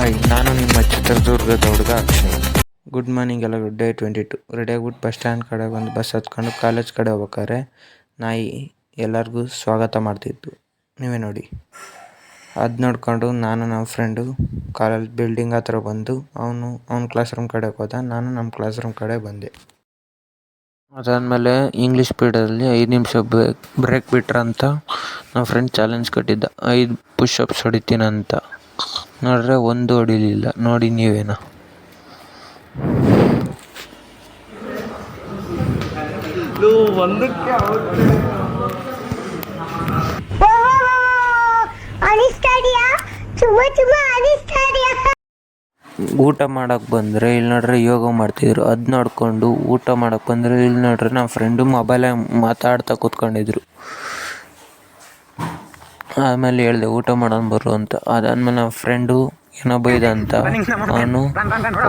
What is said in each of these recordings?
Hi, ನಾನು ನಿಮ್ಮ ಚಿತ್ರದುರ್ಗದ ಹುಡುಗ ಅಕ್ಷಯ್. ಗುಡ್ ಮಾರ್ನಿಂಗ್ ಎಲ್ಲರೂ. ಡೇ 22 ರೆಡಿಯಾಗ್ಬಿಟ್ಟು ಬಸ್ ಸ್ಟ್ಯಾಂಡ್ ಕಡೆ ಬಂದು ಬಸ್ ಹತ್ಕೊಂಡು ಕಾಲೇಜ್ ಕಡೆ ಹೋಗ್ಬೇಕಾದ್ರೆ ನಾಯಿ ಎಲ್ಲರಿಗೂ ಸ್ವಾಗತ ಮಾಡ್ತಿತ್ತು. ನೀವೇ ನೋಡಿ. ಅದು ನೋಡ್ಕೊಂಡು ನಾನು ನಮ್ಮ ಫ್ರೆಂಡು ಕಾಲೇಜ್ ಬಿಲ್ಡಿಂಗ್ ಹತ್ರ ಬಂದು ಅವ್ನ ಕ್ಲಾಸ್ ರೂಮ್ ಕಡೆ ಹೋದ, ನಾನು ನಮ್ಮ ಕ್ಲಾಸ್ ರೂಮ್ ಕಡೆ ಬಂದೆ. ಅದಾದಮೇಲೆ ಇಂಗ್ಲೀಷ್ ಪೀರಿಯಡಲ್ಲಿ 5 ನಿಮಿಷ ಬ್ರೇಕ್ ಬಿಟ್ರಂತ ನಮ್ಮ ಫ್ರೆಂಡ್ ಚಾಲೆಂಜ್ ಕಟ್ಟಿದ್ದ, 5 ಪುಷಪ್ಸ್ ಹೊಡಿತೀನಂತ. ನೋಡ್ರೆ ಒಂದು ಹೊಡಿಲಿಲ್ಲ. ನೋಡಿ ನೀವೇನ. ಊಟ ಮಾಡಕ್ಕೆ ಬಂದರೆ ಇಲ್ಲಿ ನೋಡ್ರೆ ಯೋಗ ಮಾಡ್ತಿದ್ರು. ಅದು ನೋಡ್ಕೊಂಡು ಊಟ ಮಾಡಕ್ಕೆ ಬಂದರೆ ಇಲ್ಲಿ ನೋಡ್ರೆ ನಮ್ಮ ಫ್ರೆಂಡು ಮೊಬೈಲೇ ಮಾತಾಡ್ತಾ ಕೂತ್ಕೊಂಡಿದ್ರು. ಆಮೇಲೆ ಹೇಳಿದೆ ಊಟ ಮಾಡೋಣ ಬರು ಅಂತ. ಅದಾದ್ಮೇಲೆ ನಮ್ಮ ಫ್ರೆಂಡು ಏನೋ ಬೈದ ಅಂತ ಅವನು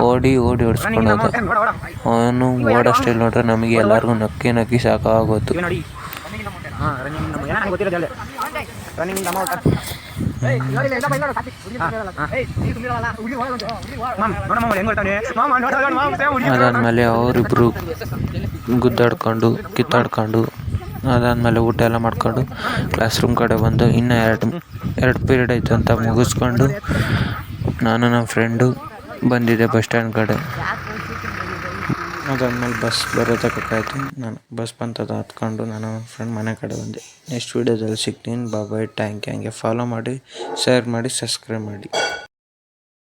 ಓಡಿ ಹೊಡ್ಸ್ಕೊಂಡು ಹೋದ. ಅವನು ಓಡೋಷ್ಟೇಲಿ ನೋಡ್ರೆ ನಮಗೆ ಎಲ್ಲರಿಗೂ ನಕ್ಕಿ ಸಾಕಾಗೋತು. ಅದಾದ್ಮೇಲೆ ಅವರಿಬ್ರು ಗುದ್ದಾಡ್ಕೊಂಡು ಕಿತ್ತಾಡ್ಕೊಂಡು ಅದಾದಮೇಲೆ ಊಟ ಎಲ್ಲ ಮಾಡ್ಕೊಂಡು ಕ್ಲಾಸ್ ರೂಮ್ ಕಡೆ ಬಂದು ಇನ್ನೂ ಎರಡು ಪೀರಿಯಡ್ ಆಯಿತು ಅಂತ ಮುಗಿಸ್ಕೊಂಡು ನಾನು ನಮ್ಮ ಫ್ರೆಂಡು ಬಂದಿದ್ದೆ ಬಸ್ ಸ್ಟ್ಯಾಂಡ್ ಕಡೆ. ಅದಾದಮೇಲೆ ಬಸ್ ಬರೋದಕ್ಕಾಯ್ತು. ನಾನು ಬಸ್ ಬಂತದ ಹತ್ಕೊಂಡು ನಾನು ಫ್ರೆಂಡ್ ಮನೆ ಕಡೆ ಬಂದೆ. ನೆಕ್ಸ್ಟ್ ವೀಡಿಯೋದಲ್ಲಿ ಸಿಗ್ತೀನಿ. ಬಾಯ್. Thank you. ಹಂಗೆ ಫಾಲೋ ಮಾಡಿ, ಶೇರ್ ಮಾಡಿ, ಸಬ್ಸ್ಕ್ರೈಬ್ ಮಾಡಿ.